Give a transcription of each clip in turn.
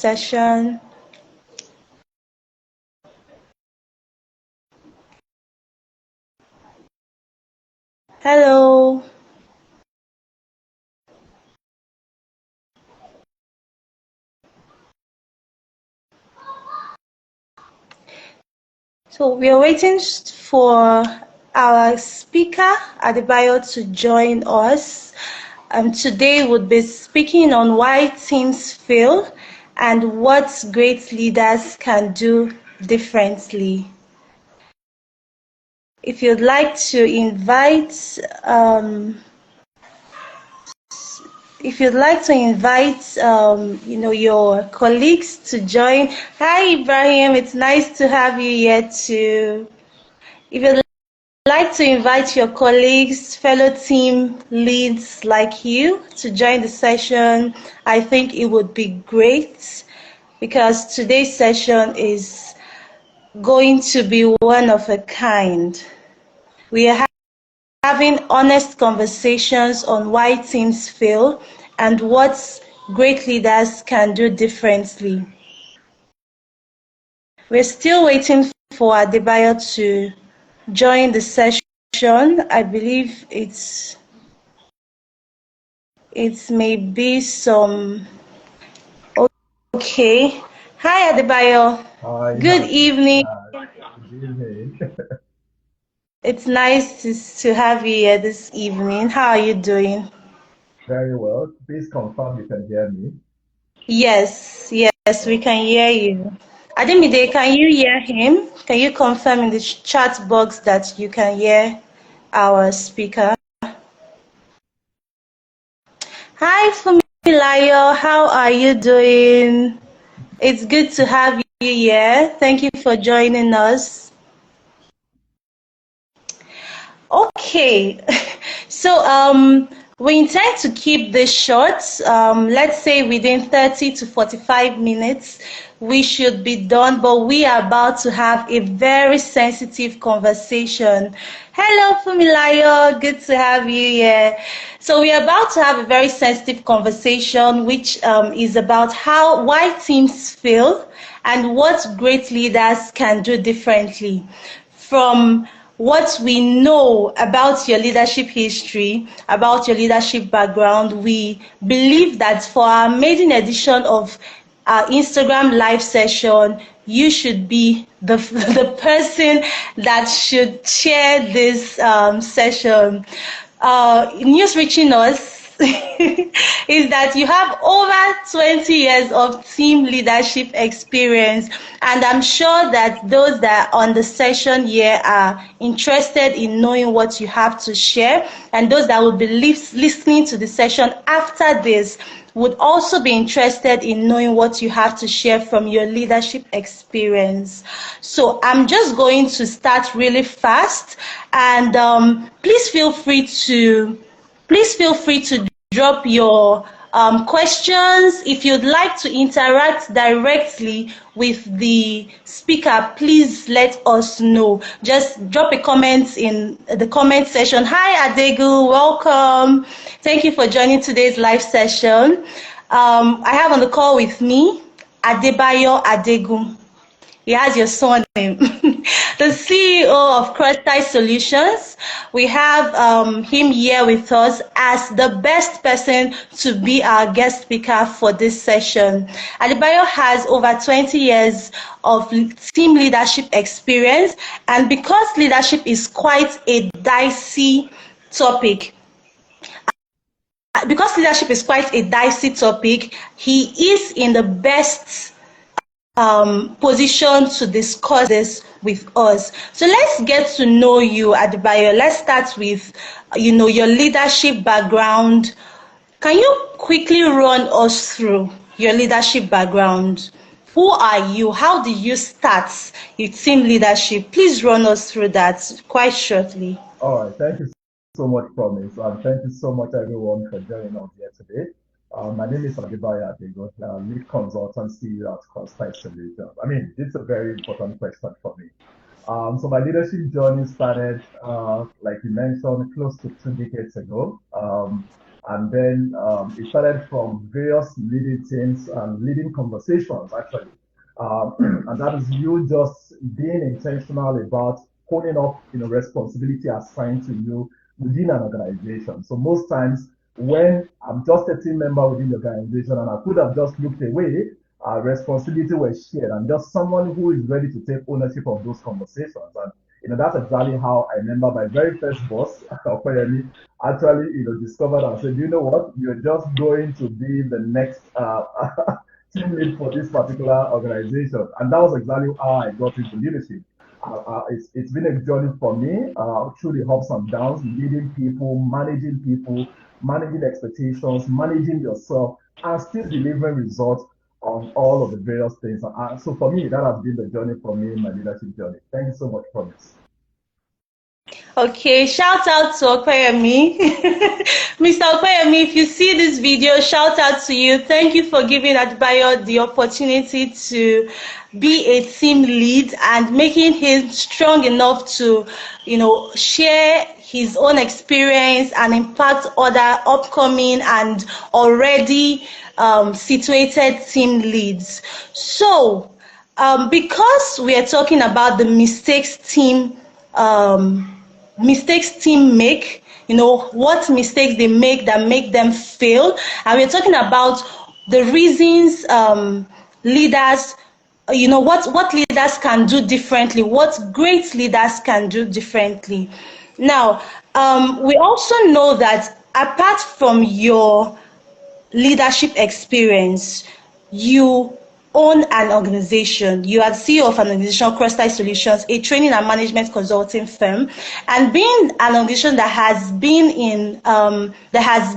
session. Hello. So we are waiting for our speaker, Adebayo, to join us. Today we'll be speaking on why teams fail and what great leaders can do differently. If you'd like to invite your colleagues to join. Hi, Ibrahim. It's nice to have you here too. If you'd like to invite your colleagues, fellow team leads like you to join the session, I think it would be great because today's session is going to be one of a kind. We are having honest conversations on why teams fail and what great leaders can do differently. We're still waiting for Adebayo to join the session. I believe it may be some. Okay. Hi, Adebayo. Hi. Good evening. Good evening. It's nice to have you here this evening. How are you doing? Very well. Please confirm you can hear me. Yes, we can hear you. Ademide, can you hear him? Can you confirm in the chat box that you can hear our speaker? Hi, Fumilayo. How are you doing? It's good to have you here. Thank you for joining us. Okay, so we intend to keep this short. Let's say within 30 to 45 minutes, we should be done, but we are about to have a very sensitive conversation. Hello, Fumilayo. Good to have you here. So we are about to have a very sensitive conversation, which is about why teams fail and what great leaders can do differently. From what we know about your leadership history, about your leadership background, we believe that for our maiden edition of our Instagram live session, you should be the person that should chair this session. News reaching us is that you have over 20 years of team leadership experience, and I'm sure that those that are on the session here are interested in knowing what you have to share, and those that will be listening to the session after this would also be interested in knowing what you have to share from your leadership experience. So I'm just going to start really fast, and please feel free to drop your questions. If you'd like to interact directly with the speaker, please let us know. Just drop a comment in the comment section. Hi, Adegun, welcome. Thank you for joining today's live session. I have on the call with me Adebayo Adegun. He has your surname. The CEO of Crosstie Solutions. We have him here with us as the best person to be our guest speaker for this session. Adebayo has over 20 years of team leadership experience, and because leadership is quite a dicey topic, he is in the best position to discuss this with us. So let's get to know you, Adebayo. Let's start with, your leadership background. Can you quickly run us through your leadership background? Who are you? How did you start your team leadership? Please run us through that quite shortly. All right. Thank you so much, Promise. And thank you so much, everyone, for joining us here today. My name is Adebayo Adegun, lead consultancy at Crosstie Solutions. It's a very important question for me. So my leadership journey started, like you mentioned, close to 2 decades ago. And then it started from various leading teams and leading conversations, actually. And that is you just being intentional about holding up, responsibility assigned to you within an organization. So most times when I'm just a team member within the organization and I could have just looked away, responsibility was shared and just someone who is ready to take ownership of those conversations. And that's exactly how I remember my very first boss, Okoyemi, actually, discovered and said, you know what, you're just going to be the next team lead for this particular organization. And that was exactly how I got into leadership. It's been a journey for me through the ups and downs, leading people, managing expectations, managing yourself, and still delivering results on all of the various things. So for me, that has been the journey for me in my leadership journey. Thank you so much, Promise. Okay, shout out to Okoyemi. Mr. Okoyemi, if you see this video, shout out to you. Thank you for giving Adebayo the opportunity to be a team lead and making him strong enough to, share his own experience and impact other upcoming and already situated team leads. So, because we are talking about the mistakes team make, what mistakes they make that make them fail, and we're talking about the reasons leaders, what leaders can do differently, what great leaders can do differently. Now, we also know that apart from your leadership experience, you own an organization. You are the CEO of an organization, Crosstie Solutions, a training and management consulting firm, and being an organization that has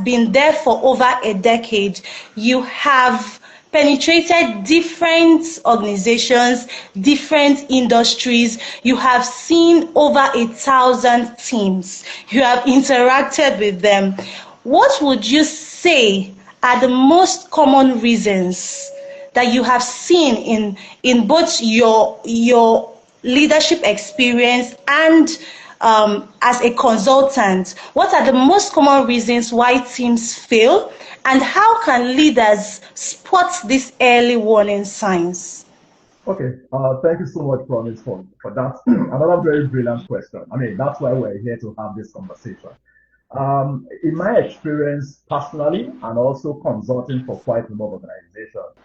been there for over a decade, you have penetrated different organizations, different industries. You have seen over 1,000 teams. You have interacted with them. What would you say are the most common reasons that you have seen in both your leadership experience and as a consultant? What are the most common reasons why teams fail, and how can leaders spot these early warning signs? Okay, thank you so much, Promise, for that. Another very brilliant question. I mean, that's why we're here to have this conversation. In my experience personally, and also consulting for quite a number of organizations,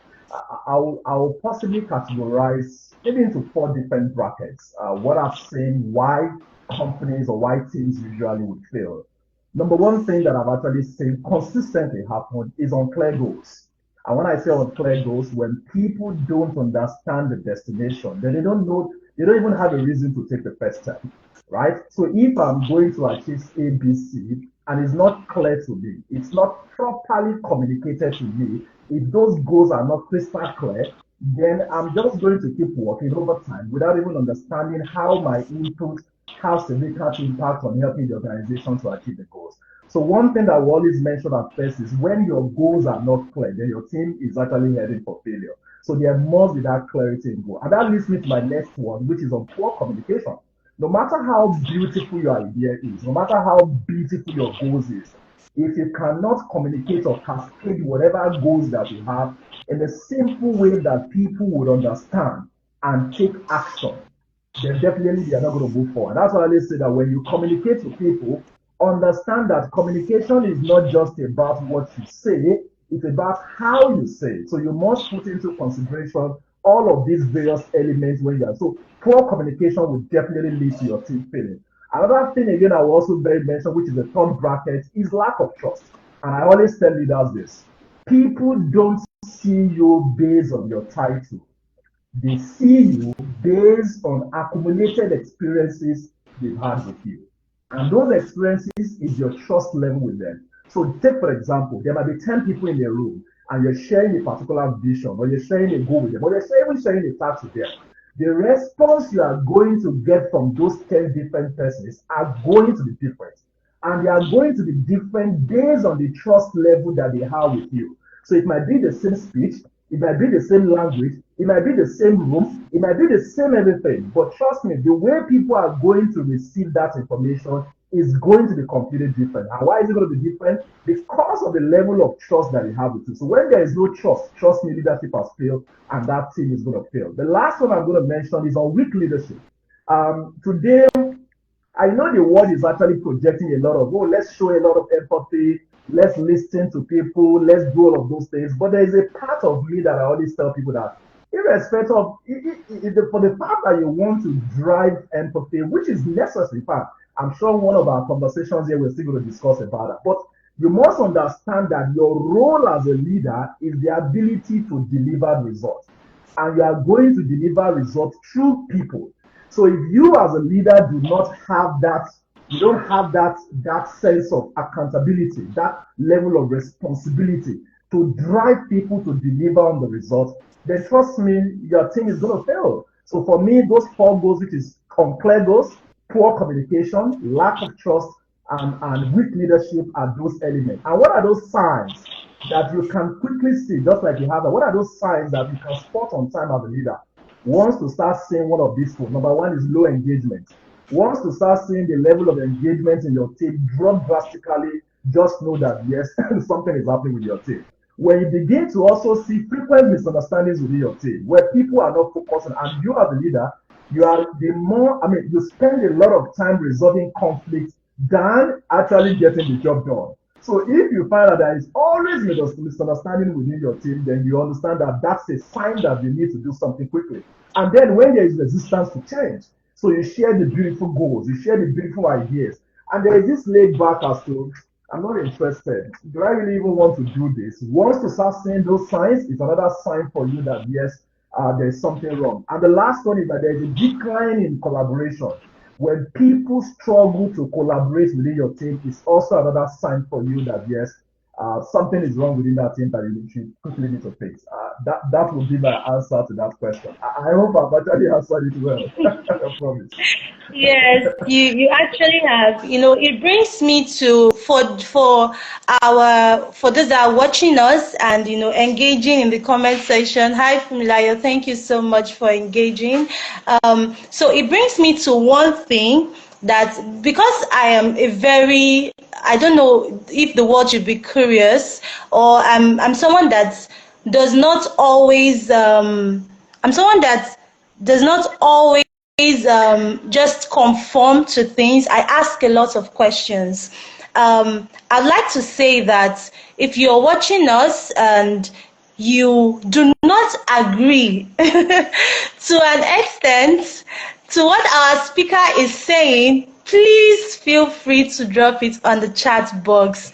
I'll possibly categorize maybe into four different brackets. What I've seen why companies or why teams usually would fail. Number one thing that I've actually seen consistently happen is unclear goals. And when I say unclear goals, when people don't understand the destination, then they don't know, they don't even have a reason to take the first step, right? So if I'm going to achieve ABC and it's not clear to me, it's not properly communicated to me, if those goals are not crystal clear, then I'm just going to keep working over time without even understanding how my input has significant impact on helping the organization to achieve the goals. So one thing that we always mention at first is when your goals are not clear, then your team is actually heading for failure. So there must be that clarity in goal. And that leads me to my next one, which is on poor communication. No matter how beautiful your idea is, no matter how beautiful your goals is, if you cannot communicate or cascade whatever goals that you have in a simple way that people would understand and take action, then definitely they are not going to move forward. That's why I always say that when you communicate to people, understand that communication is not just about what you say, it's about how you say it. So you must put into consideration all of these various elements when you are. So poor communication will definitely lead to your team failing. Another thing again I will also very mention, which is the third bracket, is lack of trust. And I always tell leaders this. People don't see you based on your title. They see you based on accumulated experiences they've had with you. And those experiences is your trust level with them. So take, for example, there might be 10 people in a room and you're sharing a particular vision or you're sharing a goal with them or you're even sharing a task with them. The response you are going to get from those 10 different persons are going to be different. And they are going to be different based on the trust level that they have with you. So it might be the same speech, it might be the same language, it might be the same room, it might be the same everything. But trust me, the way people are going to receive that information is going to be completely different. And why is it going to be different? Because of the level of trust that you have with you. So when there is no trust me, leadership has failed, and that team is going to fail. The last one I'm going to mention is on weak leadership. Today, I know the world is actually projecting a lot of, oh, let's show a lot of empathy, let's listen to people, let's do all of those things. But there is a part of me that I always tell people that, irrespective of, for the part that you want to drive empathy, which is necessary part, I'm sure one of our conversations here we're still going to discuss about that. But you must understand that your role as a leader is the ability to deliver results. And you are going to deliver results through people. So if you as a leader do not have that, you don't have that sense of accountability, that level of responsibility to drive people to deliver on the results, then trust me, your team is going to fail. So for me, those 4 goals, which is unclear goals, poor communication, lack of trust, and weak leadership are those elements. And what are those signs that you can quickly see, just like you have, what are those signs that you can spot on time as a leader? Once to start seeing one of these four, number one is low engagement. Once to start seeing the level of engagement in your team drop drastically, just know that yes, something is happening with your team. When you begin to also see frequent misunderstandings within your team, where people are not focusing, and you as a leader, you spend a lot of time resolving conflicts than actually getting the job done. So if you find that there is always misunderstanding within your team, then you understand that that's a sign that you need to do something quickly. And then when there is resistance to change, so you share the beautiful goals, you share the beautiful ideas, and there is this laid back as to, I'm not interested. Do I really even want to do this? Once you start seeing those signs, it's another sign for you that yes, there's something wrong. And the last one is that there's a decline in collaboration. When people struggle to collaborate within your team, it's also another sign for you that yes, something is wrong within that team that you should quickly need to fix. That will be my answer to that question. I hope I've actually answered it well. I promise. Yes, you actually have. It brings me to for those that are watching us and engaging in the comment section. Hi, Fumilayo. Thank you so much for engaging. So it brings me to one thing that because I am I don't know if the world should be curious, or I'm someone that does not always I'm someone that does not always just conform to things. I ask a lot of questions. I'd like to say that if you're watching us and you do not agree to an extent to what our speaker is saying, please feel free to drop it on the chat box.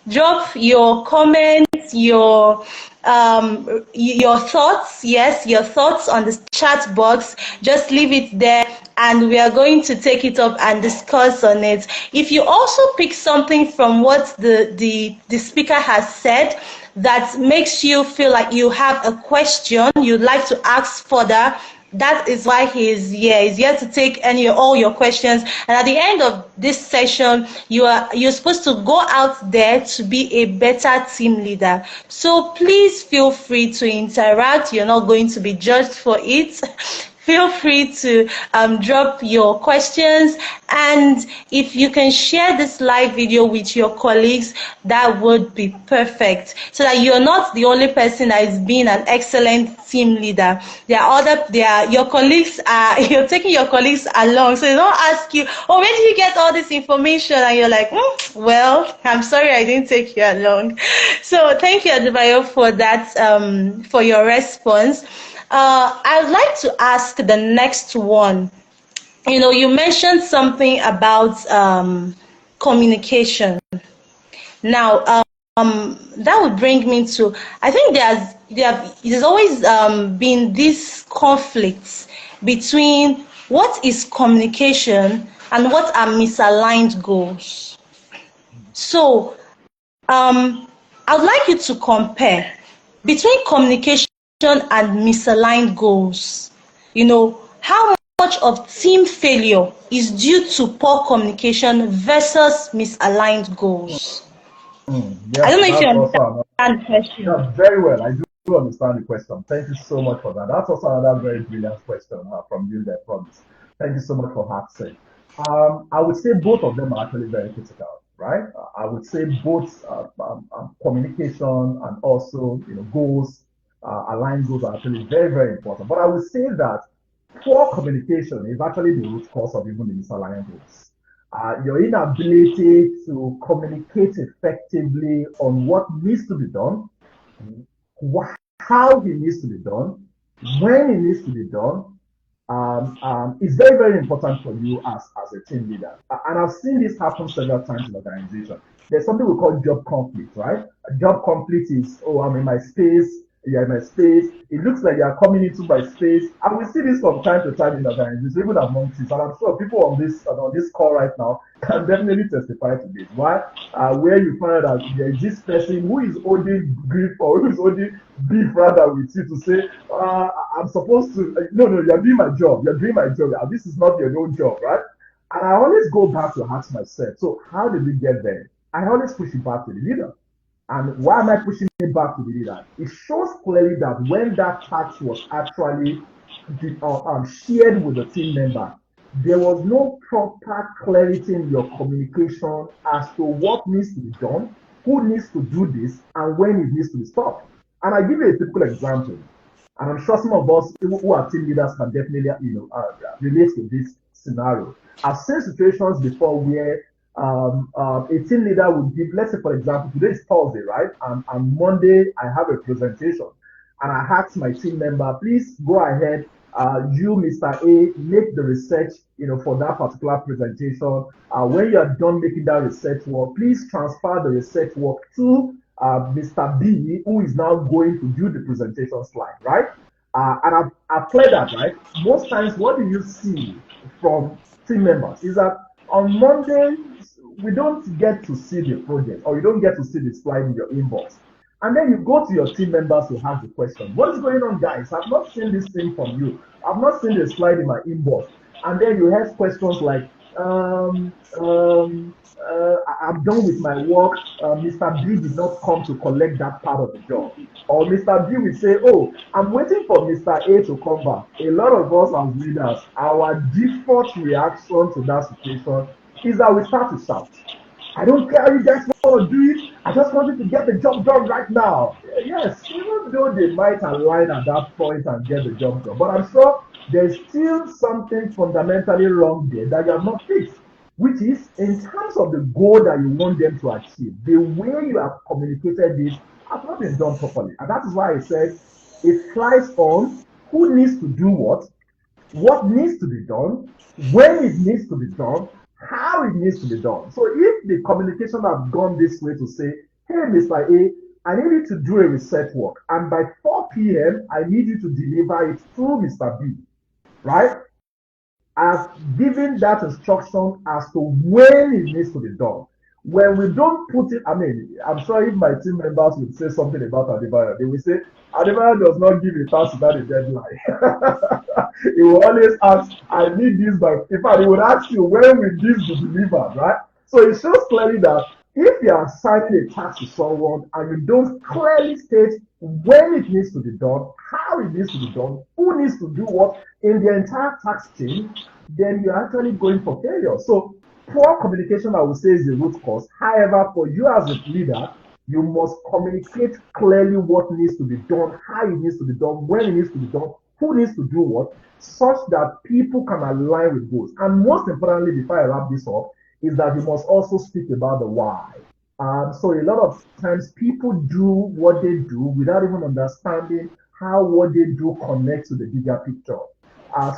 Drop your comments, your thoughts, yes, your thoughts on the chat box. Just leave it there and we are going to take it up and discuss on it. If you also pick something from what the speaker has said that makes you feel like you have a question you'd like to ask further, that is why he's here. He's here to take all your questions. And at the end of this session, you're supposed to go out there to be a better team leader. So please feel free to interact. You're not going to be judged for it. Feel free to drop your questions, and if you can share this live video with your colleagues, that would be perfect, so that you're not the only person that is being an excellent team leader. Your colleagues you're taking your colleagues along, so they don't ask you, oh, where did you get all this information? And you're like, well, I'm sorry I didn't take you along. So thank you, Adebayo, for that, for your response. I'd like to ask the next one. You mentioned something about communication. Now, that would bring me to, I think there's always been this conflict between what is communication and what are misaligned goals. So, I'd like you to compare between communication and misaligned goals. How much of team failure is due to poor communication versus misaligned goals? Yeah, I don't know if you that's also understand the question. yeah, very well. I do understand the question. Thank you so much for that. That's also another very brilliant question from you there, promise. Thank you so much for asking. I would say both of them are actually very critical, right? I would say both communication and also goals, aligned goals are actually very very important. But I would say that poor communication is actually the root cause of even the misaligned goals. Your inability to communicate effectively on what needs to be done, how it needs to be done, when it needs to be done, is very, very important for you as a team leader. And I've seen this happen several times in organization. There's something we call job conflict, right? A job conflict is, oh, I'm in my space, you're in my space. It looks like you're coming into my space. And we see this from time to time in organizations, even among teams. And I'm sure people on this call right now can definitely testify to this. Why? Where you find that there is this person who is holding grief or who is holding beef rather with you to say, I'm supposed to, no, you're doing my job. You're doing my job. This is not your own job, right? And I always go back to ask myself, so how did we get there? I always push it back to the leader. And why am I pushing it back to the leader? It shows clearly that when that task was actually shared with the team member, there was no proper clarity in your communication as to what needs to be done, who needs to do this, and when it needs to be stopped. And I give you a typical example. And I'm sure some of us who are team leaders can definitely, relate to this scenario. I've seen situations before where a team leader would give, let's say, for example, today is Thursday, right? And Monday, I have a presentation. And I asked my team member, please go ahead, you, Mr. A, make the research, for that particular presentation. When you're done making that research work, please transfer the research work to Mr. B, who is now going to do the presentation slide, right? And I've played that, right? Most times, what do you see from team members is that on Monday, we don't get to see the project or you don't get to see the slide in your inbox. And then you go to your team members to ask the question, what is going on, guys? I've not seen this thing from you. I've not seen the slide in my inbox. And then you have questions like, I'm done with my work. Mr. B did not come to collect that part of the job. Or Mr. B will say, oh, I'm waiting for Mr. A to come back. A lot of us as leaders, our default reaction to that situation is that we start to shout. I don't care how you guys want to do it. I just want you to get the job done right now. Yes, even though they might align at that point and get the job done, but I'm sure there's still something fundamentally wrong there that you have not fixed, which is in terms of the goal that you want them to achieve, the way you have communicated this has not been done properly. And that is why I said it flies on who needs to do what needs to be done, when it needs to be done, how it needs to be done. So if the communication have gone this way to say, hey, Mr. A, I need you to do a research work, and by 4 p.m., I need you to deliver it to Mr. B, right? I've given that instruction as to when it needs to be done. When we don't put it, I'm sure if my team members would say something about Adebayo, they will say, Adebayo does not give a task without a deadline. He will always ask, I need this by, in fact, he would ask you, when will this be delivered, right? So it shows clearly that if you are assigning a task to someone and you don't clearly state when it needs to be done, how it needs to be done, who needs to do what in the entire task chain, then you're actually going for failure. So poor communication, I would say, is the root cause. However, for you as a leader, you must communicate clearly what needs to be done, how it needs to be done, when it needs to be done, who needs to do what, such that people can align with goals. And most importantly, before I wrap this up, is that you must also speak about the why. So a lot of times people do what they do without even understanding how what they do connects to the bigger picture.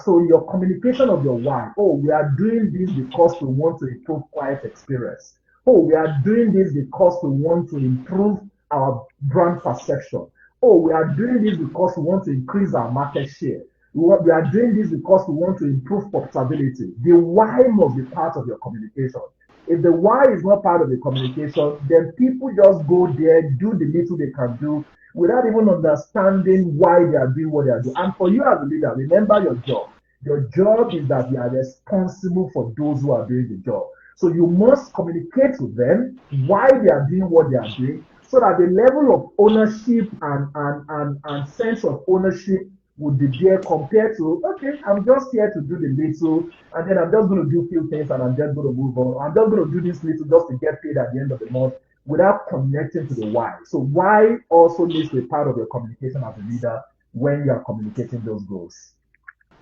So your communication of your why, oh, we are doing this because we want to improve client experience. Oh, we are doing this because we want to improve our brand perception. Oh, we are doing this because we want to increase our market share. We are doing this because we want to improve profitability. The why must be part of your communication. If the why is not part of the communication, then people just go there, do the little they can do without even understanding why they are doing what they are doing. And for you as a leader, remember your job. Your job is that you are responsible for those who are doing the job. So you must communicate with them why they are doing what they are doing so that the level of ownership and sense of ownership would be there compared to, okay, I'm just here to do the little, and then I'm just going to do a few things and I'm just going to move on. I'm just going to do this little just to get paid at the end of the month without connecting to the why. So why also needs to be part of your communication as a leader when you are communicating those goals.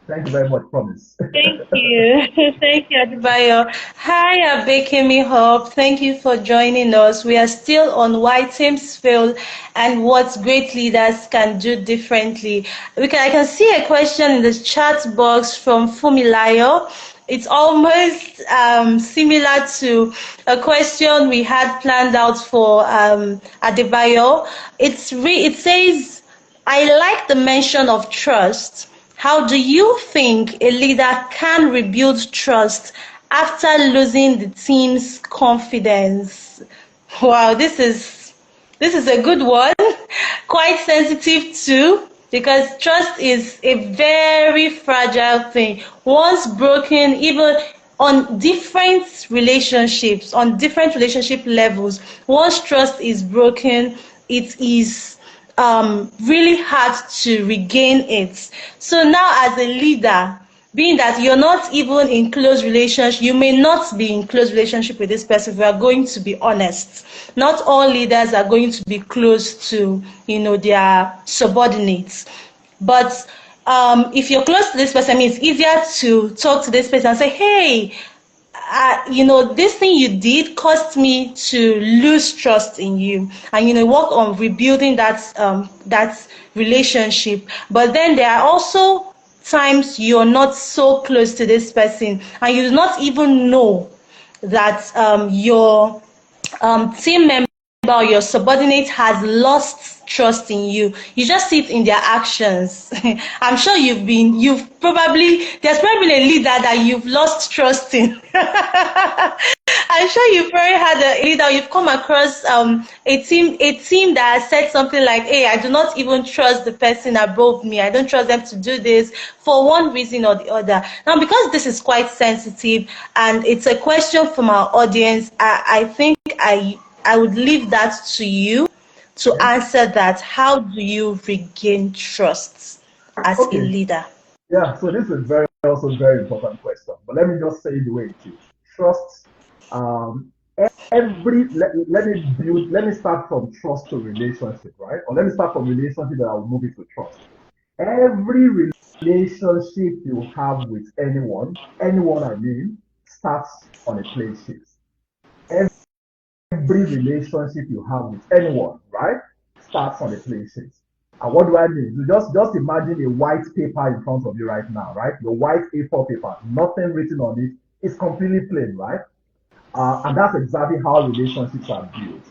Thank you very much, promise. Thank you. Thank you, Adebayo. Hi, Abekemi Hope. Thank you for joining us. We are still on why teams fail and what great leaders can do differently. I can see a question in the chat box from Fumilayo. It's almost similar to a question we had planned out for Adebayo. It says, I like the mention of trust. How do you think a leader can rebuild trust after losing the team's confidence? Wow, this is a good one. Quite sensitive too, because trust is a very fragile thing. Once broken, even on different relationship levels, once trust is broken, it is really hard to regain it. So now, as a leader, being that you're not even in close relationship, you may not be in close relationship with this person. We are going to be honest. Not all leaders are going to be close to, their subordinates. But if you're close to this person, it's easier to talk to this person and say, hey, this thing you did caused me to lose trust in you, and work on rebuilding that relationship. But then there are also times you're not so close to this person, and you do not even know that your team member or your subordinate has lost trust in you. You just see it in their actions. I'm sure there's probably been a leader that you've lost trust in. I'm sure you've probably had a leader, you've come across a team that has said something like, hey, I do not even trust the person above me. I don't trust them to do this for one reason or the other. Now, because this is quite sensitive and it's a question from our audience, I think I would leave that to you to Okay. answer that. How do you regain trust as a Okay. leader? Yeah, so this is also very important question. But let me just say the way it is. Trust, um, let me start from trust to relationship, right? Or let me start from relationship and I'll move it to trust. Every relationship you have with anyone I mean, starts on a place shift. Every relationship you have with anyone, right, starts on a place shift. And what do I mean? You just imagine a white paper in front of you right now, right? Your white A4 paper, nothing written on it. It's completely plain, right? And that's exactly how relationships are built.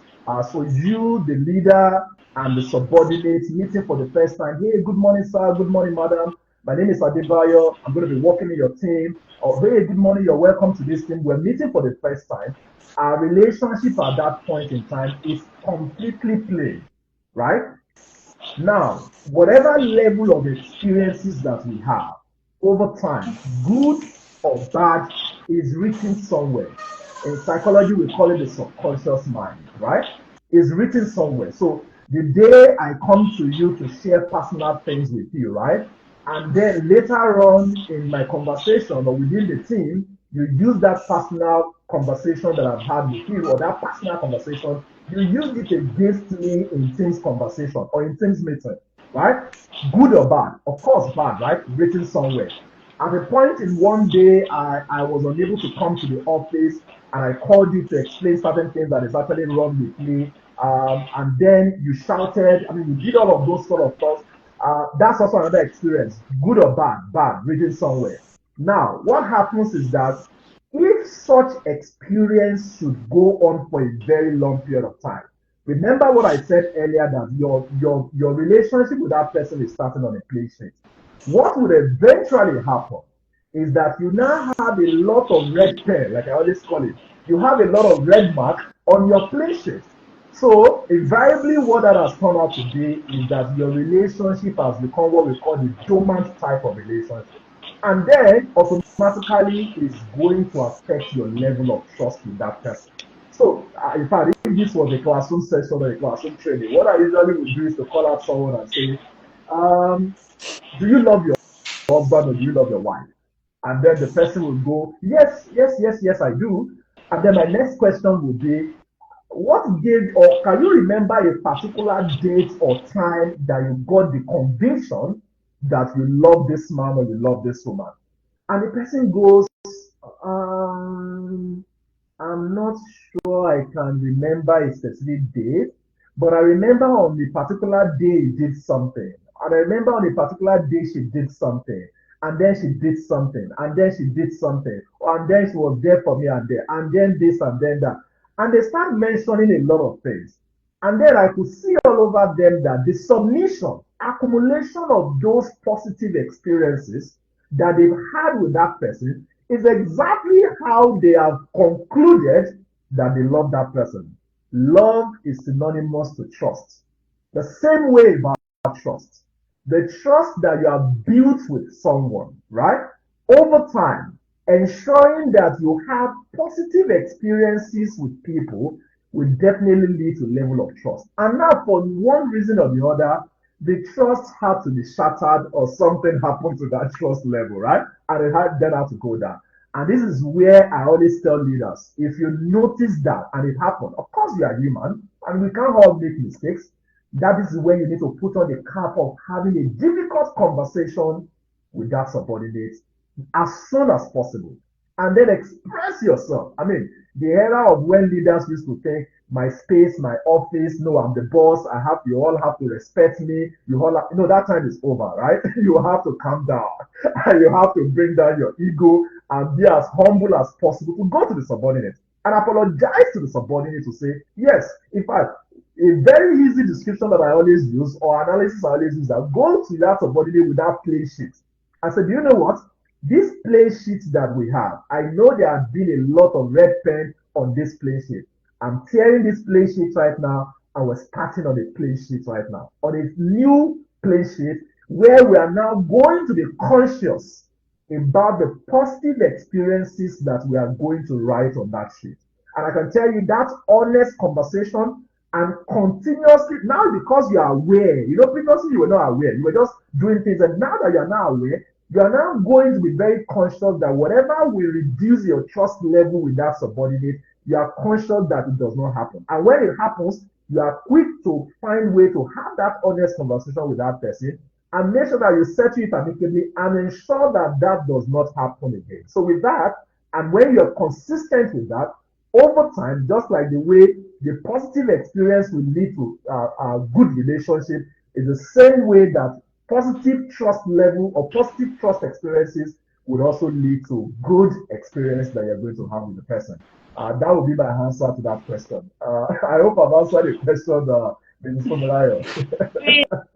So you, the leader, and the subordinates meeting for the first time. Hey, good morning, sir. Good morning, madam. My name is Adebayo. I'm going to be working in your team. Or hey, good morning. You're welcome to this team. We're meeting for the first time. Our relationship at that point in time is completely plain, right? Now, whatever level of experiences that we have over time, good or bad, is written somewhere. In psychology, we call it the subconscious mind, right? It's written somewhere. So the day I come to you to share personal things with you, right? And then later on in my conversation or within the team, you use that personal conversation that I've had with you or that personal conversation, you use it against me in team's conversation or in team's meeting, right? Good or bad? Of course, bad, right? Written somewhere. At a point in one day, I was unable to come to the office and I called you to explain certain things that is actually wrong with me. And then you shouted, I mean, you did all of those sort of thoughts. That's also another experience, good or bad, bad, written somewhere. Now, what happens is that if such experience should go on for a very long period of time, remember what I said earlier that your relationship with that person is starting on a play sheet. What would eventually happen is that you now have a lot of red pen, like I always call it. You have a lot of red mark on your play sheet. So invariably what that has turned out to be is that your relationship has become what we call the dormant type of relationship. And then automatically is going to affect your level of trust with that person. So in fact, if this was a classroom session or a classroom training, what I usually would do is to call out someone and say, do you love your husband or do you love your wife? And then the person will go, yes, yes, yes, yes, I do. And then my next question will be, what gave, or can you remember a particular date or time that you got the conviction that you love this man or you love this woman? And the person goes, um, I'm not sure I can remember a specific date, but I remember on the particular day he did something. And I remember on a particular day she did something. And then she did something. And then she did something. And then she was there for me and there. And then this and then that. And they start mentioning a lot of things. And then I could see all over them that the submission, accumulation of those positive experiences that they've had with that person is exactly how they have concluded that they love that person. Love is synonymous to trust. The same way about trust. The trust that you have built with someone, right? Over time, ensuring that you have positive experiences with people will definitely lead to a level of trust. And now, for one reason or the other, the trust had to be shattered or something happened to that trust level, right? And it had then had to go down. And this is where I always tell leaders, if you notice that and it happened, of course we are human and we can't all make mistakes. That is when you need to put on the cap of having a difficult conversation with that subordinate as soon as possible. And then express yourself. I mean, the era of when leaders used to think, my space, my office, no, I'm the boss, you all have to respect me, you all have, that time is over, right? You have to calm down, and you have to bring down your ego and be as humble as possible to go to the subordinate and apologize to the subordinate to say, yes, in fact, a very easy description that I always use or analysis I always use that go to that subordinate with that play sheet. I said, do you know what? This play sheet that we have, I know there has been a lot of red pen on this play sheet. I'm tearing this play sheet right now and we're starting on a play sheet right now. On a new play sheet where we are now going to be conscious about the positive experiences that we are going to write on that sheet. And I can tell you that honest conversation and continuously, now because you are aware, previously you were not aware, you were just doing things, and now that you are now aware, you are now going to be very conscious that whatever will reduce your trust level with that subordinate, you are conscious that it does not happen. And when it happens, you are quick to find way to have that honest conversation with that person and make sure that you settle it amicably and ensure that that does not happen again. So with that, and when you're consistent with that, over time, just like the way the positive experience will lead to a good relationship, is the same way that positive trust level or positive trust experiences would also lead to good experience that you're going to have with the person. That would be my answer to that question. I hope I've answered the question, Mrs. Fumilayo.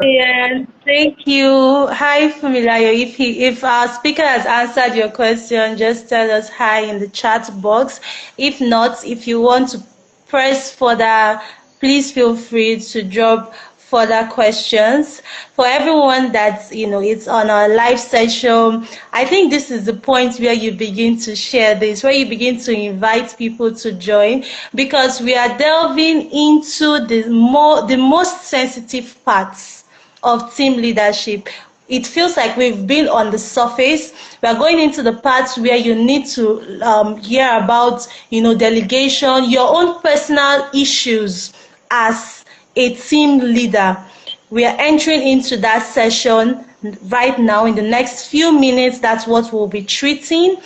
Yeah, thank you. Hi, Fumilayo. If our speaker has answered your question, just tell us hi in the chat box. If not, if you want to press further, please feel free to drop further questions. For everyone that's it's on our live session, I think this is the point where you begin to share this, where you begin to invite people to join, because we are delving into the most sensitive parts of team leadership. It feels like we've been on the surface. We are going into the parts where you need to hear about delegation, your own personal issues as a team leader. We are entering into that session right now. In the next few minutes, that's what we'll be treating.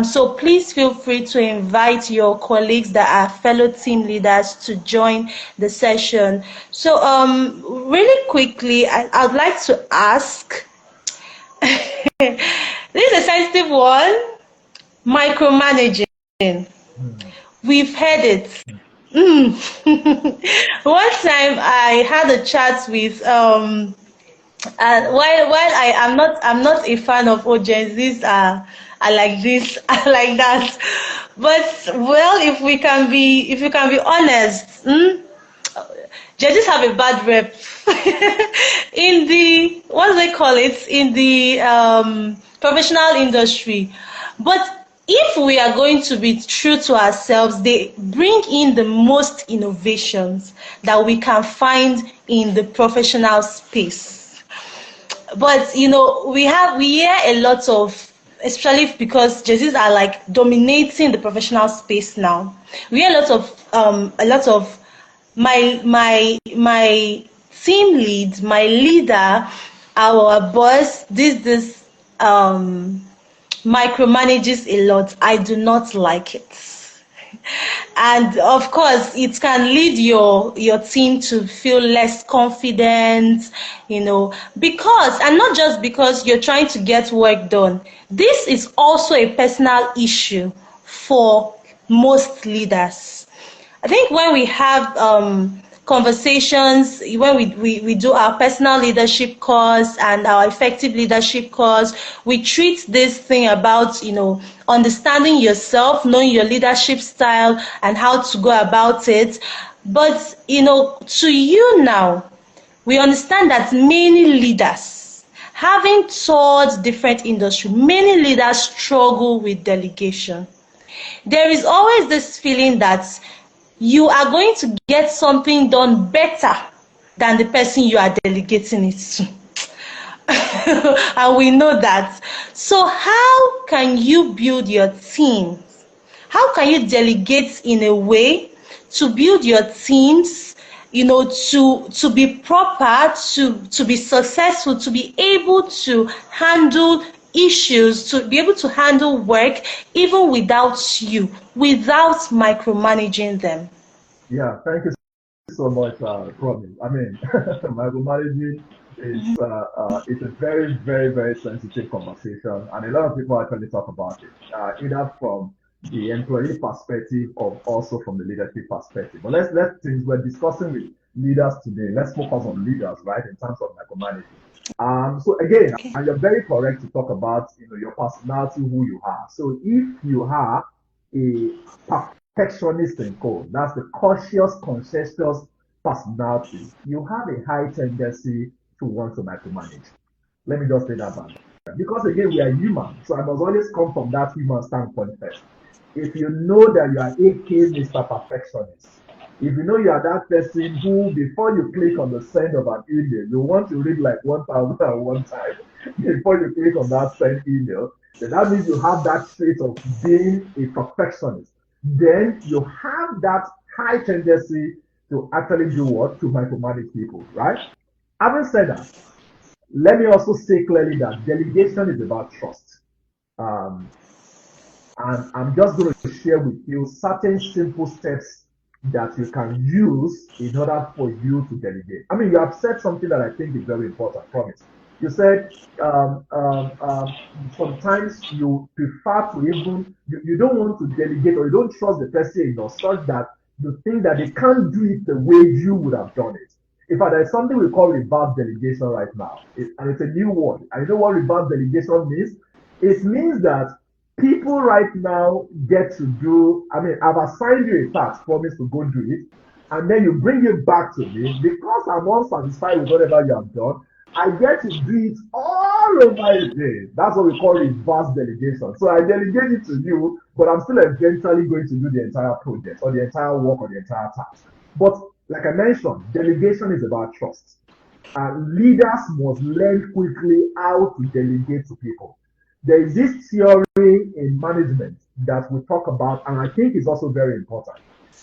So please feel free to invite your colleagues that are fellow team leaders to join the session. So really quickly, I'd like to ask, this is a sensitive one, micromanaging. We've heard it. One time I had a chat with while I'm not a fan of Gen Zs are like this, are like that. But well, if you can be honest, judges have a bad rep in the what do they call it, in the professional industry. But if we are going to be true to ourselves, they bring in the most innovations that we can find in the professional space. But we hear a lot of, especially because J's are like dominating the professional space now. We hear a lot of my team lead, my leader, our boss, this micromanages a lot. I do not like it. And of course it can lead your team to feel less confident, because, and not just because you're trying to get work done. This is also a personal issue for most leaders. I think when we have conversations, when we do our personal leadership course and our effective leadership course, we treat this thing about, understanding yourself, knowing your leadership style and how to go about it. But, to you now, we understand that many leaders, having taught different industries, many leaders struggle with delegation. There is always this feeling that you are going to get something done better than the person you are delegating it to. And we know that. So how can you build your team? How can you delegate in a way to build your teams, to be proper, to be successful, to be able to handle issues, to be able to handle work even without you, without micromanaging them? Yeah, thank you so much, Robin. I mean, micromanaging is it's a very, very, very sensitive conversation, and a lot of people actually talk about it, either from the employee perspective or also from the leadership perspective. But since we're discussing with leaders today, let's focus on leaders, right, in terms of micromanaging. So again, Okay. and you're very correct to talk about your personality, who you are. So if you are a perfectionist in code, that's the cautious, conscientious personality, you have a high tendency to want to micromanage. Let me just say that back. Because again, we are human, so I must always come from that human standpoint first. If you know that you are AK Mr. Perfectionist, if you know you are that person who, before you click on the send of an email, you want to read like 1,001 times before you click on that send email, then that means you have that trait of being a perfectionist. Then you have that high tendency to actually do what? To micromanage people, right? Having said that, let me also say clearly that delegation is about trust. Um, and I'm just going to share with you certain simple steps that you can use in order for you to delegate. I mean, you have said something that I think is very important. Promise. You said sometimes you prefer to you don't want to delegate, or you don't trust the person enough such that you think that they can't do it the way you would have done it. In fact, there's something we call reverse delegation right now, and it's a new word. And you know what reverse delegation means? It means that people right now get to do, I mean, I've assigned you a task, promise to go do it, and then you bring it back to me because I'm unsatisfied with whatever you have done. I get to do it all over again. That's what we call reverse delegation. So I delegate it to you, but I'm still eventually going to do the entire project or the entire work or the entire task. But like I mentioned, delegation is about trust. Leaders must learn quickly how to delegate to people. There is this theory in management that we talk about, and I think is also very important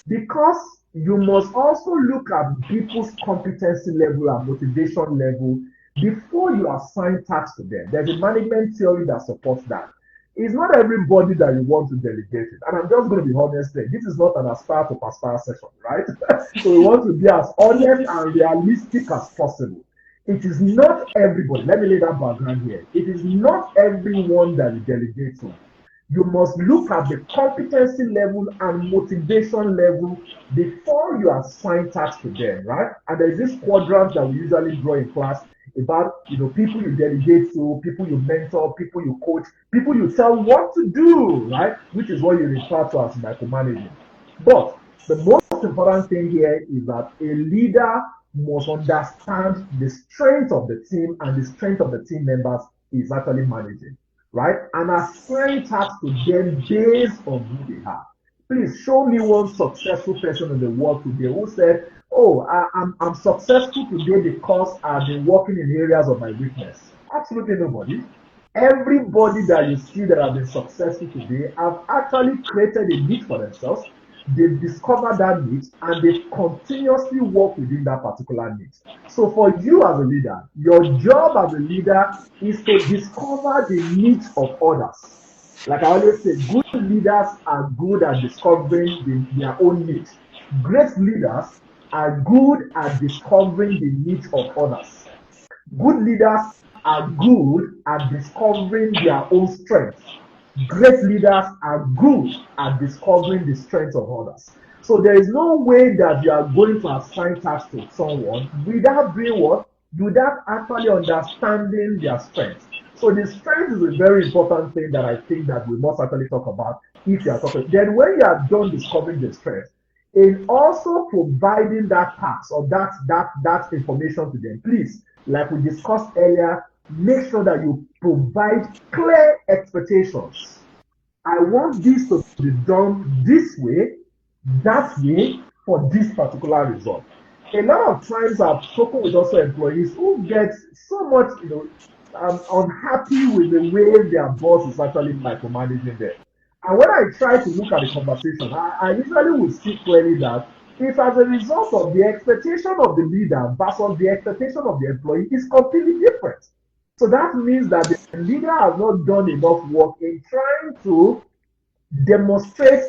because you must also look at people's competency level and motivation level before you assign tasks to them. There's a management theory that supports that. It's not everybody that you want to delegate it. And I'm just going to be honest there. This is not an aspire to pastor session, right? So we want to be as honest and realistic as possible. It is not everybody. Let me lay that background here. It is not everyone that you delegate to. You must look at the competency level and motivation level before you assign tasks to them, right? And there's this quadrant that we usually draw in class about people you delegate to, people you mentor, people you coach, people you tell what to do, right? Which is what you refer to as micromanaging. But the most important thing here is that a leader must understand the strength of the team, and the strength of the team members is actually managing, right? And assign tasks to them based on who they are. Please show me one successful person in the world today who said, "Oh, I'm successful today because I've been working in areas of my weakness." Absolutely nobody. Everybody that you see that have been successful today have actually created a niche for themselves. They've discovered that niche and they continuously work within that particular niche. So for you as a leader, your job as a leader is to discover the niche of others. Like I always say, good leaders are good at discovering their own niche. Great leaders are good at discovering the niche of others. Good leaders are good at discovering their own strengths. Great leaders are good at discovering the strengths of others. So there is no way that you are going to assign tasks to someone without doing what? Without actually understanding their strengths. So the strength is a very important thing that I think that we must actually talk about if you are talking. Then when you are done discovering the strength, in also providing that task or that information to them, please, like we discussed earlier, make sure that you provide clear expectations. I want this to be done this way, that way, for this particular result. A lot of times I've spoken with also employees who get so much, unhappy with the way their boss is actually micromanaging them. And when I try to look at the conversation, I usually will see clearly that it's as a result of the expectation of the leader versus the expectation of the employee is completely different. So that means that the leader has not done enough work in trying to demonstrate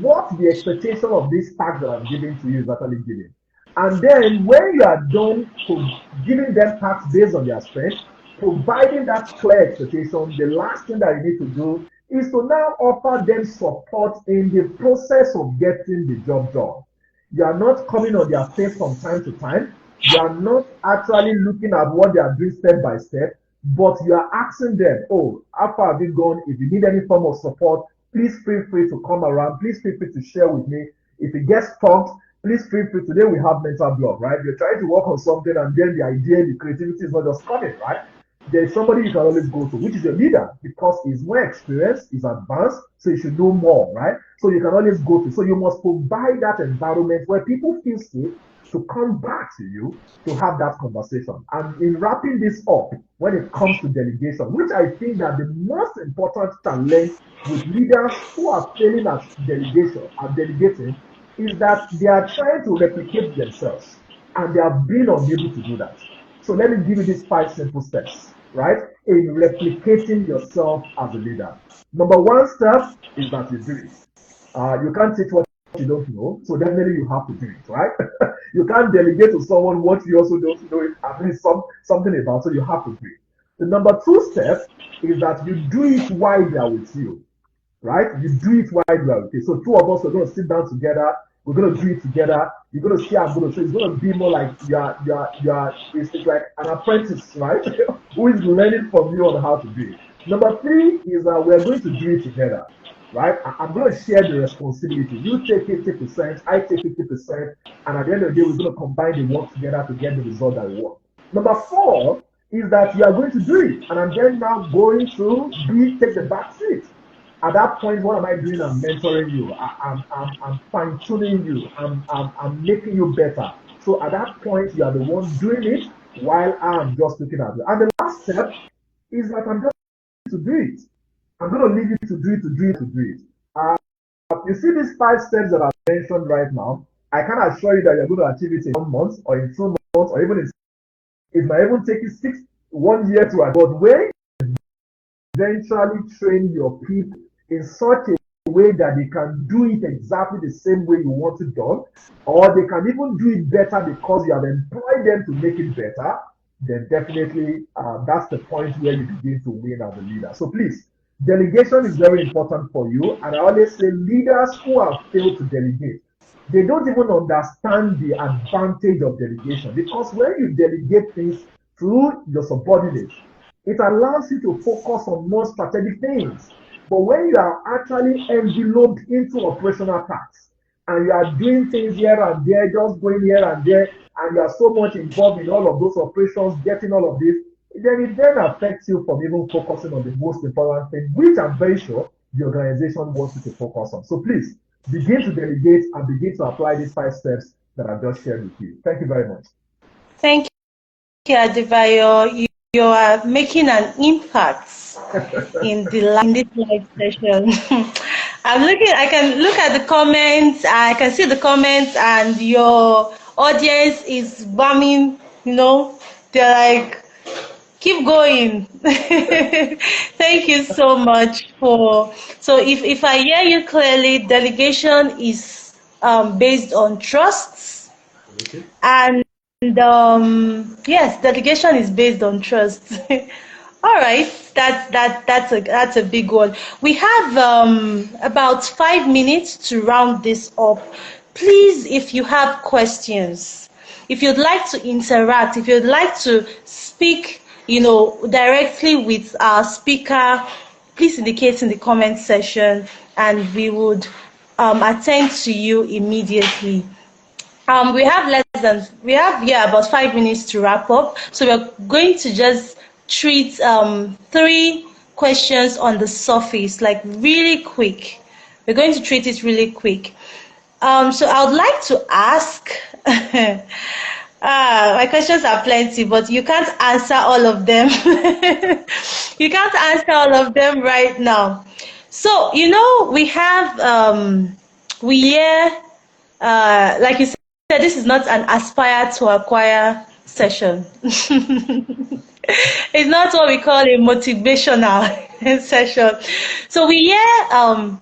what the expectation of this task that I'm giving to you is actually giving. And then when you are done giving them tasks based on their strength, providing that clear expectation, the last thing that you need to do is to now offer them support in the process of getting the job done. You are not coming on their face from time to time. You are not actually looking at what they are doing step by step, but you are asking them, oh, how far have you gone? If you need any form of support, please feel free to come around. Please feel free to share with me. If it gets stumped, please feel free. Today we have mental block, right? You're trying to work on something and then the idea, the creativity is not just coming, right? There's somebody you can always go to, which is your leader, because he's more experienced, he's advanced, so you should know more, right? So you can always go to. So you must provide that environment where people feel safe to come back to you to have that conversation. And in wrapping this up, when it comes to delegation, which I think that the most important challenge with leaders who are failing at delegation, at delegating, is that they are trying to replicate themselves and they have been unable to do that. So let me give you these 5 simple steps, right? In replicating yourself as a leader. Number 1 step is that you do it. You can't teach what you don't know, so definitely you have to do it, right? You can't delegate to someone what you also don't know at least something about, so you have to do it. The number 2 step is that you do it while they are with you, right? You do it while you are with you. So 2 of us are going to sit down together. We're going to do it together. You're going to see I'm going to. So it's going to be more like it's like an apprentice, right? Who is learning from you on how to do it. Number 3 is that we're going to do it together, right? I'm going to share the responsibility. You take 50%, I take 50%, and at the end of the day, we're going to combine the work together to get the result that we want. Number 4 is that you are going to do it, and I'm then now going to take the back seat. At that point, what am I doing? I'm mentoring you. I'm fine tuning you. I'm making you better. So at that point, you are the one doing it while I'm just looking at you. And the last step is that I'm just to do it. I'm going to leave you to do it, to do it, to do it. You see these 5 steps that I've mentioned right now. I can assure you that you're going to achieve it in 1 month or in 2 months or even in it might even take you 1 year to achieve. But when eventually train your people in such a way that they can do it exactly the same way you want it done, or they can even do it better because you have employed them to make it better, then definitely that's the point where you begin to win as a leader. So please, delegation is very important for you. And I always say leaders who have failed to delegate, they don't even understand the advantage of delegation, because when you delegate things to your subordinates, it allows you to focus on more strategic things. But when you are actually enveloped into operational tasks and you are doing things here and there, just going here and there, and you are so much involved in all of those operations, getting all of this, then it then affects you from even focusing on the most important thing, which I'm very sure the organization wants you to focus on. So please, begin to delegate and begin to apply these 5 steps that I've just shared with you. Thank you very much. Thank you, Adebayo. you are making an impact in this live session. I can look at the comments, I can see the comments, and your audience is bumming, they're like, keep going. Thank you so much so if I hear you clearly, delegation is based on trust. Okay. And yes, delegation is based on trust. All right, that's a big one. We have about 5 minutes to round this up. Please, if you have questions, if you'd like to interact, if you'd like to speak, directly with our speaker, please indicate in the comment section, and we would attend to you immediately. We have about 5 minutes to wrap up. So we're going to just treat 3 questions on the surface, like really quick. We're going to treat it really quick. So I would like to ask, my questions are plenty, but you can't answer all of them. You can't answer all of them right now. So, we have, we hear, like you said, this is not an aspire to acquire session. It's not what we call a motivational session. So we hear 5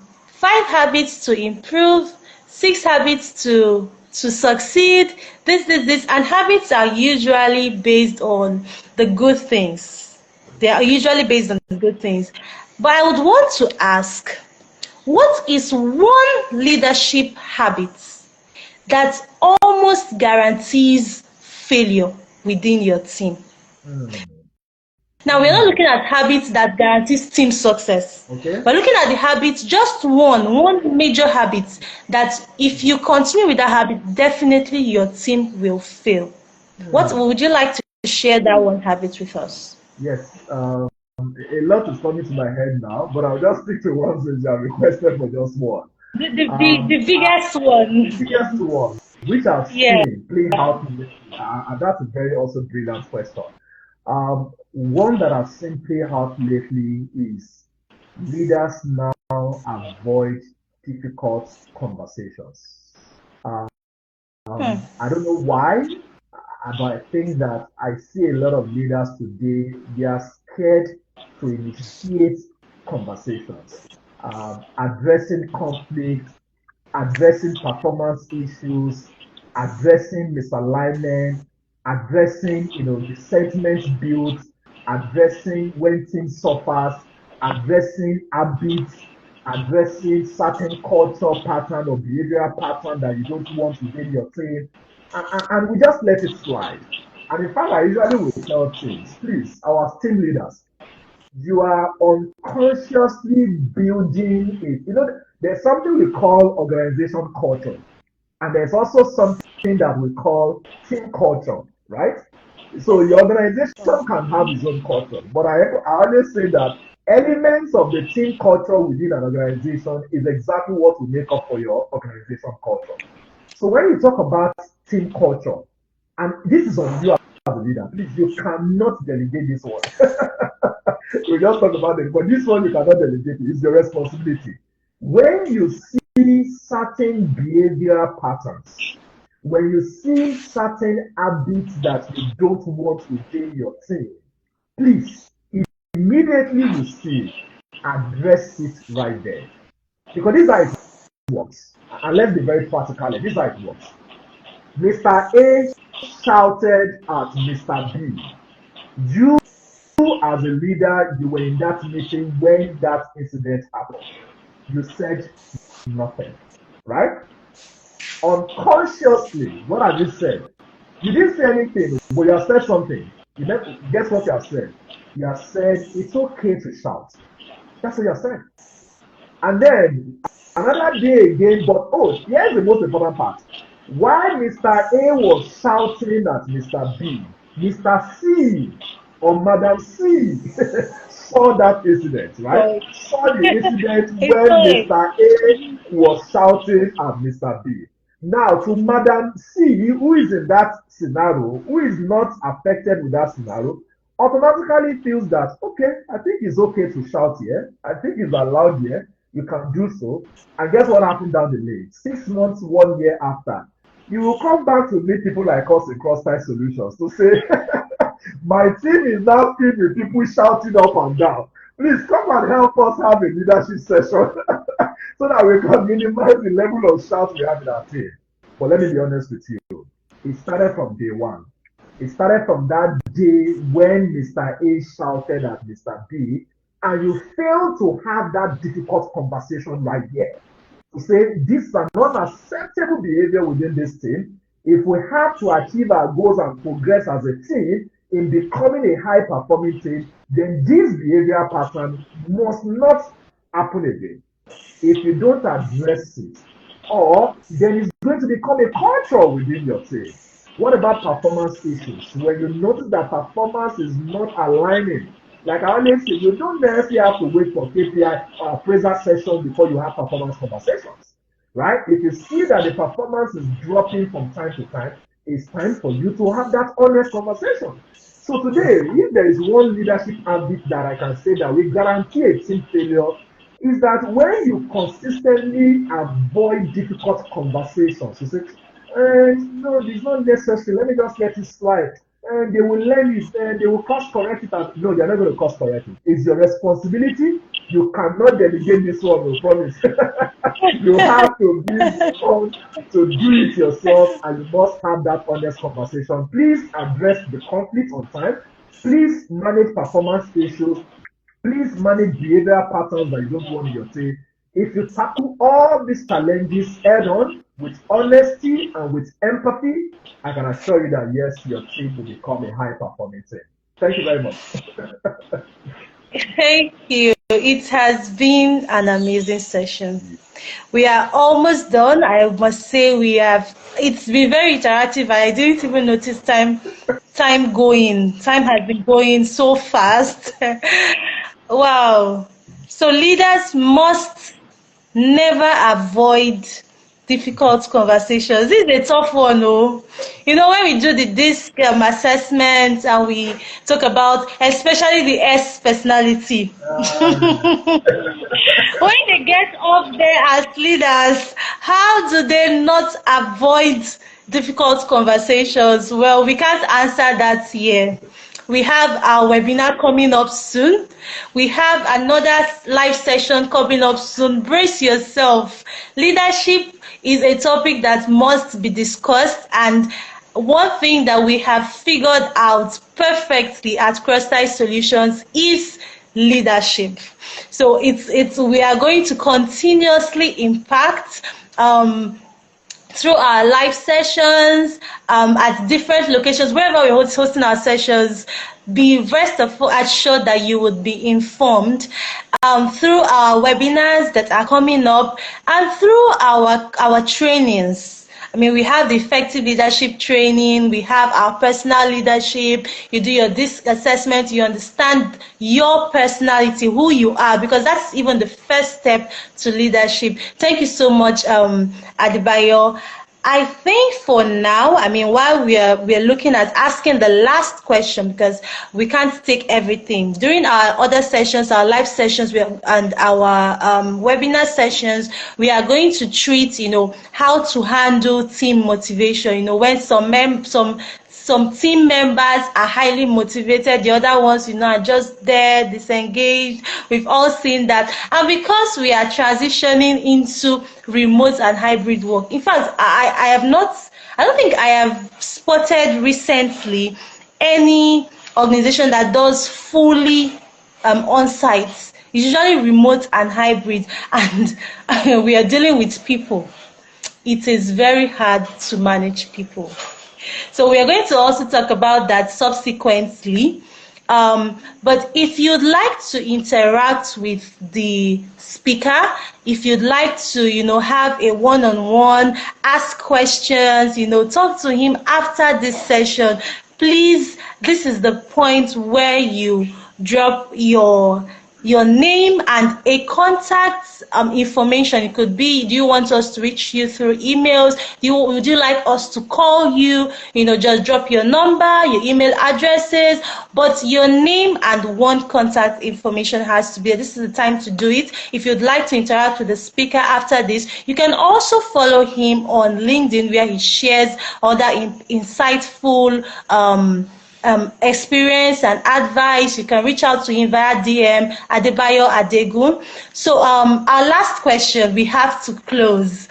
habits to improve, 6 habits to succeed, this, and habits are usually based on the good things. They are usually based on the good things. But I would want to ask, what is one leadership habit that almost guarantees failure within your team? Now, we're not looking at habits that guarantees team success. Okay. We're looking at the habits, just one major habit that if you continue with that habit, definitely your team will fail. What would you like to share that one habit with us? Yes. A lot is coming to my head now, but I'll just stick to one since you have requested for just one. The biggest one. The biggest one, which I've seen play out, and that's a very also brilliant question. One that I've seen play out lately is leaders now avoid difficult conversations. I don't know why, but I think that I see a lot of leaders today, they are scared to initiate conversations, addressing conflict, addressing performance issues, addressing misalignment, addressing resentment built, addressing when teams suffers, addressing habits, addressing certain culture pattern or behavioral pattern that you don't want within your team, and we just let it slide. And in fact, I usually will tell teams, please, our team leaders, you are unconsciously building it. There's something we call organization culture, and there's also something that we call team culture, right? So your organization can have its own culture, but I always say that elements of the team culture within an organization is exactly what will make up for your organization culture. So when you talk about team culture, and this is on you as a leader, please, you cannot delegate this one. We just talk about it, but this one you cannot delegate. It's your responsibility. When you see certain behavioral patterns, when you see certain habits that you don't want within your team, please, immediately you see, address it right there. Because this is how it works. And let's be very practical. This is how it works. Mr. A shouted at Mr. B. You, as a leader, you were in that meeting when that incident happened. You said nothing, right? Unconsciously, what have you said? You didn't say anything, but you have said something. Guess what you have said? You have said it's okay to shout. That's what you have said. And then another day again, but here's the most important part. While Mr. A was shouting at Mr. B, Mr. C or Madam C saw that incident, right? Saw the incident when Mr. A was shouting at Mr. B. Now, to Madam C, who is in that scenario, who is not affected with that scenario, automatically feels that, okay, I think it's okay to shout here. I think it's allowed here. You can do so. And guess what happened down the lane? 6 months, 1 year after, you will come back to meet people like us in Cross-Site Solutions to say, my team is now filled with people shouting up and down. Please come and help us have a leadership session so that we can minimize the level of shout we have in our team. But let me be honest with you. It started from day one. It started from that day when Mr. A shouted at Mr. B, and you failed to have that difficult conversation right there to say this is an unacceptable behavior within this team. If we have to achieve our goals and progress as a team in becoming a high performing team, then this behavior pattern must not happen again. If you don't address it, or then it's going to become a culture within your team. What about performance issues? When you notice that performance is not aligning, like I always say, you don't necessarily have to wait for KPI or appraisal session before you have performance conversations, right? If you see that the performance is dropping from time to time, it's time for you to have that honest conversation. So today, if there is one leadership habit that I can say that we guarantee a team failure, is that when you consistently avoid difficult conversations, you say, no, it's not necessary. Let me just let it slide. And they will learn it, and they will course correct it. And no, they're not going to course correct it. It's your responsibility. You cannot delegate this one, I promise. You have to be the one to do it yourself, and you must have that honest conversation. Please address the conflict on time. Please manage performance issues. Please manage behavioral patterns that you don't want in your team. If you tackle all these challenges head on with honesty and with empathy, I can assure you that yes, your team will become a high performing team. Thank you very much. Thank you. It has been an amazing session. We are almost done. I must say it's been very interactive. I didn't even notice time going. Time has been going so fast. Wow. So leaders must never avoid difficult conversations. This is a tough one, oh. When we do the DISC assessment and we talk about especially the S personality, when they get up there as leaders, how do they not avoid difficult conversations? Well, we can't answer that here. We have our webinar coming up soon. We have another live session coming up soon. Brace yourself. Leadership is a topic that must be discussed, and one thing that we have figured out perfectly at Cross-Site Solutions is leadership. So we are going to continuously impact through our live sessions at different locations, wherever we're hosting our sessions. Be rest assured that you would be informed through our webinars that are coming up and through our trainings. I mean, we have the effective leadership training, we have our personal leadership. You do your DISC assessment, you understand your personality, who you are, because that's even the first step to leadership. Thank you so much, Adebayo. I think for now, I mean, while we're looking at asking the last question, because we can't take everything. During our other sessions, our live sessions and our webinar sessions, we are going to treat, how to handle team motivation. When some team members are highly motivated, the other ones, are just there, disengaged. We've all seen that. And because we are transitioning into remote and hybrid work, in fact, I don't think I have spotted recently any organization that does fully on-site. It's usually remote and hybrid, and we are dealing with people. It is very hard to manage people. So we are going to also talk about that subsequently. But if you'd like to interact with the speaker, if you'd like to, have a one-on-one, ask questions, talk to him after this session, please, this is the point where you drop your your name and a contact information. It could be, do you want us to reach you through emails? Would you like us to call you? Just drop your number, your email addresses, but your name and one contact information has to be there. This is the time to do it. If you'd like to interact with the speaker after this, you can also follow him on LinkedIn, where he shares other insightful experience and advice. You can reach out to him via DM, Adebayo Adegun. So our last question, we have to close.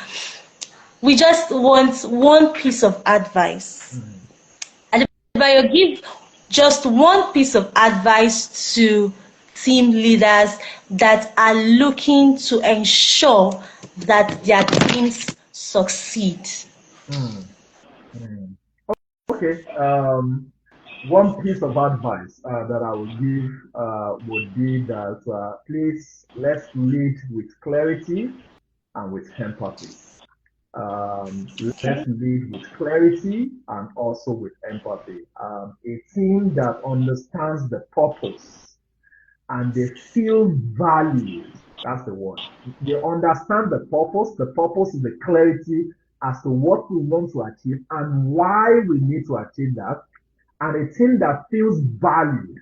We just want one piece of advice. Adebayo, give just one piece of advice to team leaders that are looking to ensure that their teams succeed. Okay. One piece of advice that I would give would be that please, let's lead with clarity and with empathy. Let's lead with clarity and also with empathy. A team that understands the purpose and they feel valued. That's the word. They understand the purpose. The purpose is the clarity as to what we want to achieve and why we need to achieve that. And a team that feels valued,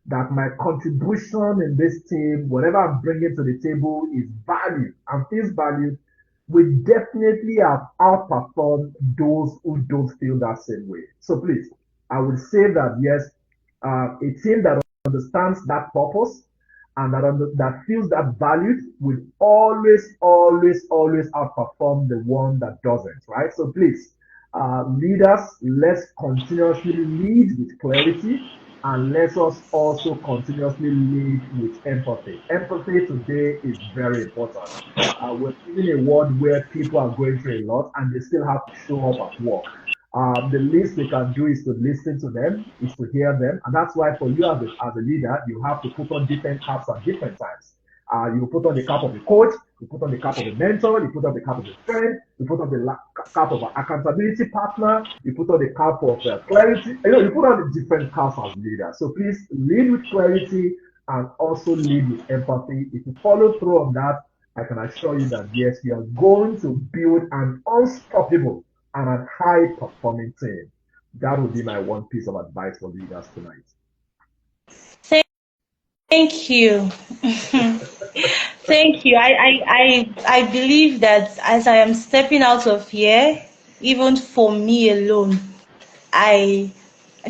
that my contribution in this team, whatever I'm bringing to the table, is valued and feels valued, we definitely have outperformed those who don't feel that same way. So please, I would say that yes, a team that understands that purpose and that feels that valued will always, always, always outperform the one that doesn't, right? So please, leaders, let's continuously lead with clarity and let us also continuously lead with empathy. Empathy today is very important. We're living in a world where people are going through a lot and they still have to show up at work. The least we can do is to listen to them, is to hear them. And that's why for you as a leader, you have to put on different caps at different times. You put on the cap of the coach, you put on the cap of the mentor, you put on the cap of the friend, you put on the cap of an accountability partner, you put on the cap of clarity. You put on the different caps as leader. So please lead with clarity and also lead with empathy. If you follow through on that, I can assure you that yes, we are going to build an unstoppable and a high performing team. That would be my one piece of advice for leaders tonight. Thank you. Thank you. I believe that as I am stepping out of here, even for me alone, in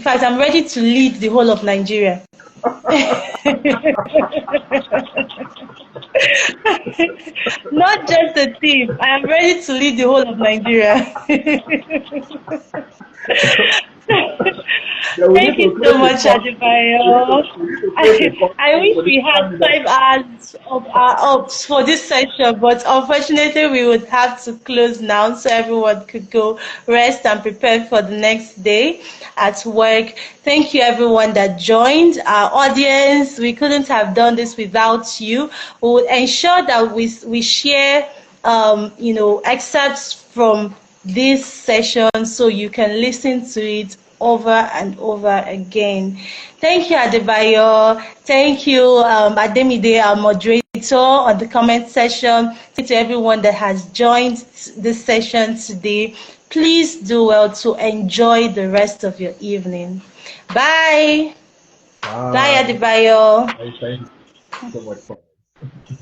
fact, I'm ready to lead the whole of Nigeria. Not just the team. I am ready to lead the whole of Nigeria. Thank you so much, Adebayo. I wish we had 5 hours of for this session, but unfortunately we would have to close now so everyone could go rest and prepare for the next day at work. Thank you everyone that joined. Our audience, we couldn't have done this without you. We would ensure that we share excerpts from this session so you can listen to it over and over again. Thank you, Adebayo. Thank you, Ademide, our moderator, on the comment section. Thank you to everyone that has joined this session today. Please do well to enjoy the rest of your evening. Bye. Bye, Adebayo. Thank you so much.